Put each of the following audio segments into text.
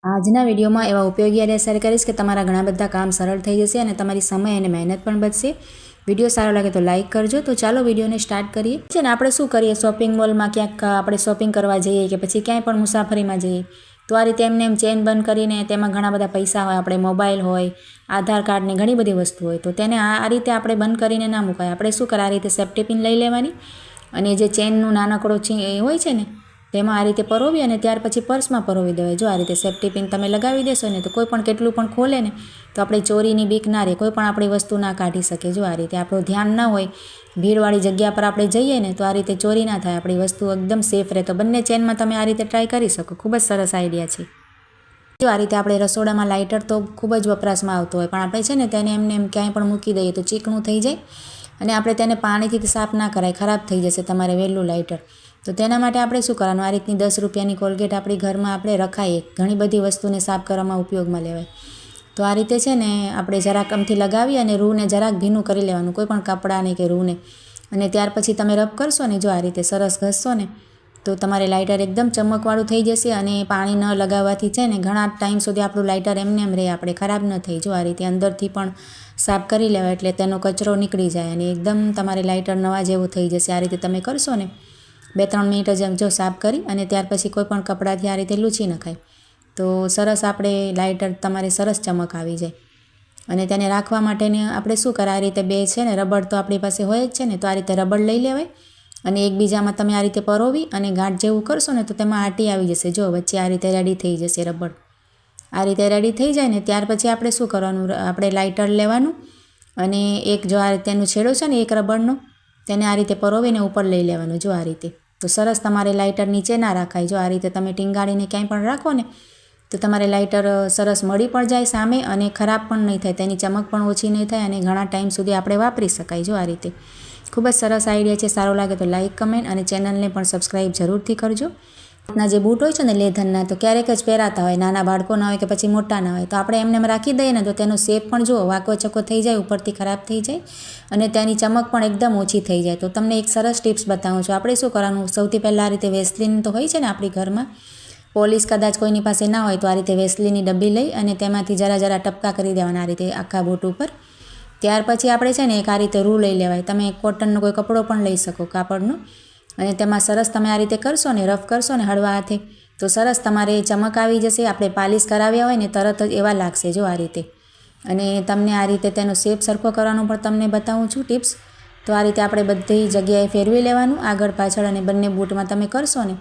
આજના વિડીયોમાં એવા ઉપયોગી આઈડિયા શેર કરીશ કે તમારા ઘણા બધા કામ સરળ થઈ જશે અને તમારી સમય અને મહેનત પણ બચશે। વિડીયો સારો લાગે તો લાઇક કરજો। તો ચાલો વિડીયોને સ્ટાર્ટ કરીએ। છે ને આપણે શું કરીએ, શોપિંગ મોલમાં ક્યાંક આપણે શોપિંગ કરવા જઈએ કે પછી ક્યાંય પણ મુસાફરીમાં જઈએ તો આ રીતે એમને ચેન બંધ કરીને તેમાં ઘણા બધા પૈસા હોય, આપણે મોબાઈલ હોય, આધાર કાર્ડ ને ઘણી બધી વસ્તુ હોય તો તેને આ રીતે આપણે બંધ કરીને ના મુકાય। આપણે શું કરે, આ રીતે સેફ્ટી પિન લઈ લેવાની અને જે ચેનનું નાનકડો હોય છે ને તેમાં આ રીતે પરોવી અને ત્યાર પછી પર્સમાં પરોવી દેવાય। જો આ રીતે સેફ્ટી પિન તમે લગાવી દેશો ને તો કોઈ પણ કેટલું પણ ખોલે ને તો આપણે ચોરીની બીક ના રહે, કોઈ પણ આપણી વસ્તુ ના કાઢી શકે। જો આ રીતે આપણું ધ્યાન ના હોય, ભીડવાળી જગ્યા પર આપણે જઈએ ને તો આ રીતે ચોરી ના થાય, આપણી વસ્તુ એકદમ સેફ રહે। તો બંને ચેનમાં તમે આ રીતે ટ્રાય કરી શકો, ખૂબ જ સરસ આઈડિયા છે। જો આ રીતે આપણે રસોડામાં લાઇટર તો ખૂબ જ વપરાશમાં આવતો હોય પણ આપણે છે ને તેને એમને ક્યાંય પણ મૂકી દઈએ તો ચીકણું થઈ જાય અને આપણે તેને પાણીથી સાફ ના કરાય, ખરાબ થઈ જશે તમારે વહેલું લાઇટર। તો તેના માટે આપણે શું કરવાનું, આ રીતની 10 રૂપિયાની કોલગેટ આપણી ઘરમાં આપણે રખાઈએ, ઘણી બધી વસ્તુને સાફ કરવામાં ઉપયોગમાં લેવાય। તો આ રીતે છે ને આપણે જરાક આમથી લગાવી અને રૂને જરાક ભીનું કરી લેવાનું, કોઈ પણ કપડાને કે રૂને, અને ત્યાર પછી તમે રબ કરશો ને, જો આ રીતે સરસ ઘસશો ને તો તમારે લાઇટર એકદમ ચમકવાળું થઈ જશે અને પાણી ન લગાવવાથી છે ને ઘણા ટાઈમ સુધી આપણું લાઇટર એમને એમ રહે, આપણે ખરાબ ન થઈ। જો આ રીતે અંદરથી પણ સાફ કરી લેવાય એટલે તેનો કચરો નીકળી જાય અને એકદમ તમારે લાઇટર નવા જેવું થઈ જશે। આ રીતે તમે કરશો ને 2-3 મિનિટ જ જો સાફ કરી અને ત્યાર પછી કોઈ પણ કપડાથી આ રીતે લૂછી નખાય તો સરસ આપણે લાઇટર તમારે સરસ ચમક આવી જાય। અને તેને રાખવા માટેને આપણે શું કરે, આ રીતે બે છે ને રબડ તો આપણી પાસે હોય જ છે ને, તો આ રીતે રબડ લઈ લેવાય અને એકબીજામાં તમે આ રીતે પરોવી અને ગાંઠ જેવું કરશો ને તો તેમાં આટી આવી જશે। જો વચ્ચે આ રીતે રેડી થઈ જશે રબડ, આ રીતે રેડી થઈ જાય ને ત્યાર પછી આપણે શું કરવાનું, આપણે લાઇટર લેવાનું અને એક જો આ તેનું છેડો છે ને એક રબડનો, તેને આ રીતે પરોવીને ઉપર લઈ લેવાનું। જો આ રીતે તો સરસ તમારે લાઇટર નીચે ના રાખાય। જો આ રીતે તમે ટીંગાડીને ક્યાંય પણ રાખો ને તો તમારે લાઇટર સરસ મળી પણ જાય સામે અને ખરાબ પણ નહીં થાય, તેની ચમક પણ ઓછી નહીં થાય અને ઘણા ટાઈમ સુધી આપણે વાપરી શકાય। જો આ રીતે ખૂબ જ સરસ આઈડિયા છે। સારો લાગે તો લાઇક, કમેન્ટ અને ચેનલને પણ સબસ્ક્રાઈબ જરૂરથી કરજો। ના જે બૂટ હોય છે ને લેધરના, તો ક્યારેક જ પહેરાતા હોય, નાના બાળકોના હોય કે પછી મોટાના હોય, તો આપણે એમને રાખી દઈએ ને તો તેનો શેપ પણ જુઓ વાંકો ચકો થઈ જાય, ઉપરથી ખરાબ થઈ જાય અને તેની ચમક પણ એકદમ ઓછી થઈ જાય। તો તમને એક સરસ ટિપ્સ બતાવું છું। આપણે શું કરવાનું, સૌથી પહેલાં આ રીતે વેસલીન તો હોય છે ને આપણી ઘરમાં, પોલિશ કદાચ કોઈની પાસે ના હોય તો આ રીતે વેસલીનની ડબ્બી લઈ અને તેમાંથી જરા ટપકા કરી દેવાના આ રીતે આખા બૂટ ઉપર। ત્યાર પછી આપણે છે ને એક આ રીતે રૂ લઈ લેવાય, તમે કોટનનો કોઈ કપડો પણ લઈ શકો કાપડનો, અને તેમાં સરસ તમે આ રીતે કરશો ને, રફ કરશો ને હળવા હાથે તો સરસ તમારે ચમક આવી જશે। આપણે પાલિશ કરાવ્યા હોય ને તરત જ એવા લાગશે। જો આ રીતે, અને તમને આ રીતે તેનો શેપ સરખો કરવાનું પણ તમને બતાવું છું ટિપ્સ। તો આ રીતે આપણે બધી જગ્યાએ ફેરવી લેવાનું આગળ પાછળ, અને બંને બૂટમાં તમે કરશો ને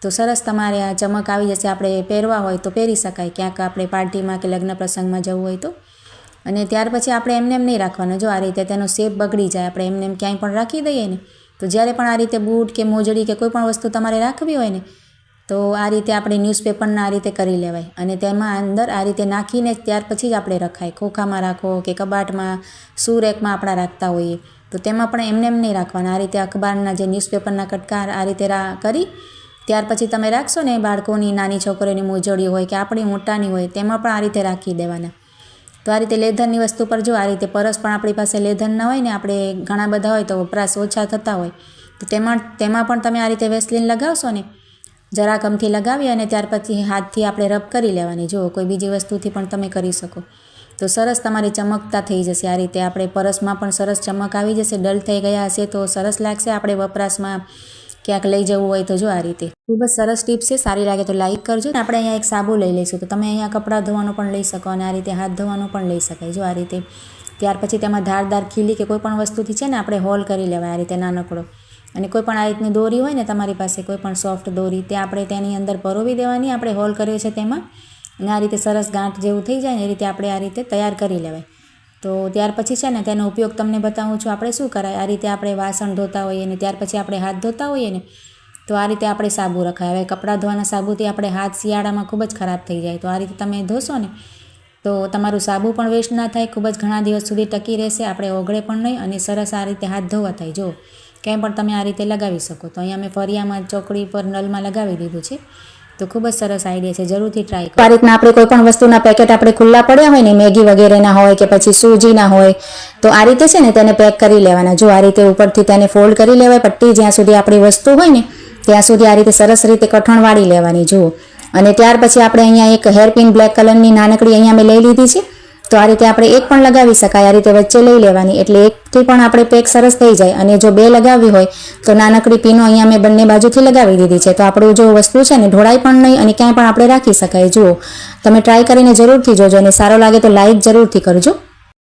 તો સરસ તમારે આ ચમક આવી જશે। આપણે પહેરવા હોય તો પહેરી શકાય, ક્યાંક આપણે પાર્ટીમાં કે લગ્ન પ્રસંગમાં જવું હોય તો। અને ત્યાર પછી આપણે એમને એમ નહીં રાખવાનું। જો આ રીતે તેનો શેપ બગડી જાય, આપણે એમને એમ ક્યાંય પણ રાખી દઈએ ને તો જ્યારે પણ આ રીતે બૂટ કે મોજડી કે કોઈ પણ વસ્તુ તમારે રાખવી હોય ને તો આ રીતે આપણે ન્યૂઝપેપરના આ રીતે કરી લેવાય અને તેમાં અંદર આ રીતે નાખીને ત્યાર પછી જ આપણે રખાય। ખોખામાં રાખો કે કબાટમાં, શૂ રેકમાં આપણા રાખતા હોઈએ તો તેમાં પણ એમને એમ નહીં રાખવાના। આ રીતે અખબારના જે ન્યૂઝપેપરના કટકા આ રીતે કરી ત્યાર પછી તમે રાખશો ને, બાળકોની, નાની છોકરીઓની મોજડીઓ હોય કે આપણી મોટાની હોય તેમાં પણ આ રીતે રાખી દેવાના। તો આ રીતે લેધરની વસ્તુ પર જો આ રીતે પરસ પણ આપણી પાસે લેધરના હોય ને, આપણે ઘણા બધા હોય તો વપરાશ ઓછા થતા હોય તો તેમાં પણ તમે આ રીતે વેસલીન લગાવશો ને, જરાક અમથી લગાવી અને ત્યાર પછી હાથથી આપણે રબ કરી લેવાની। જો કોઈ બીજી વસ્તુથી પણ તમે કરી શકો તો સરસ તમારી ચમકતા થઈ જશે। આ રીતે આપણે પરસમાં પણ સરસ ચમક આવી જશે। ડલ થઈ ગયા હશે તો સરસ લાગશે આપણે વપરાશમાં ક્યાંક લઈ જવું હોય તો। જો આ રીતે ખૂબ જ સરસ ટિપ્સ છે। સારી લાગે તો લાઇક કરજો। આપણે અહીંયા એક સાબુ લઈ લઈશું, તો તમે અહીંયા કપડાં ધોવાનું પણ લઈ શકો અને આ રીતે હાથ ધોવાનું પણ લઈ શકાય। જો આ રીતે ત્યાર પછી તેમાં ધારદાર ખીલી કે કોઈ પણ વસ્તુથી છે ને આપણે હોલ કરી લેવાય આ રીતે નાનકડો, અને કોઈ પણ આ રીતની દોરી હોય ને તમારી પાસે, કોઈ પણ સોફ્ટ દોરી, તે આપણે તેની અંદર પરોવી દેવાની, આપણે હોલ કર્યો છે તેમાં, અને આ રીતે સરસ ગાંઠ જેવું થઈ જાય ને એ રીતે આપણે આ રીતે તૈયાર કરી લેવાય। તો ત્યાર પછી છે ને તેનો ઉપયોગ તમને બતાવું છું। આપણે શું કરાય, આ રીતે આપણે વાસણ ધોતા હોઈએ ને ત્યાર પછી આપણે હાથ ધોતા હોઈએ ને તો આ રીતે આપણે સાબુ રખાય। હવે કપડાં ધોવાના સાબુથી આપણે હાથ શિયાળામાં ખૂબ જ ખરાબ થઈ જાય, તો આ રીતે તમે ધોશો ને તો તમારું સાબુ પણ વેસ્ટ ના થાય, ખૂબ જ ઘણા દિવસ સુધી ટકી રહેશે, આપણે ઓગળે પણ નહીં અને સરસ આ રીતે હાથ ધોવા થાય। જો ક્યાંય પણ તમે આ રીતે લગાવી શકો। તો અહીંયા મેં ફરિયામાં ચોકડી પર નલમાં લગાવી દીધું છે, તો ખૂબ જ સરસ આઈડિયા છે, જરૂરથી ટ્રાય કરો। આ રીતના આપણે કોઈ પણ વસ્તુના પેકેટ આપણે ખુલ્લા પડ્યા હોય ને, મેગી વગેરેના હોય કે પછી સૂજીના હોય તો આ રીતે છે ને તેને પેક કરી લેવાના। જો આ રીતે ઉપરથી તેને ફોલ્ડ કરી લેવાય પટ્ટી, જ્યાં સુધી આપણી વસ્તુ હોય ને ત્યાં સુધી આ રીતે સરસ રીતે કઠણ વાળી લેવાની। જુઓ અને ત્યાર પછી આપણે અહીંયા એક હેરપિન બ્લેક કલરની નાનકડી અહીંયા મેં લઈ લીધી છે. તો આ રીતે આપણે એક પણ લગાવી શકાય, આ રીતે વચ્ચે લઈ લેવાની, એટલે એકથી પણ આપણે પેક સરસ થઈ જાય. અને જો 2 લગાવવી હોય તો નાનકડી પીનો અહીંયા મેં બંને બાજુથી લગાવી દીધી છે. તો આપણું જો વસ્તુ છે ને ઢોળાય પણ નહીં અને ક્યાંય પણ આપણે રાખી શકાય. જુઓ, તમે ટ્રાય કરીને જરૂરથી જોજો અને સારો લાગે તો લાઈક જરૂરથી કરજો.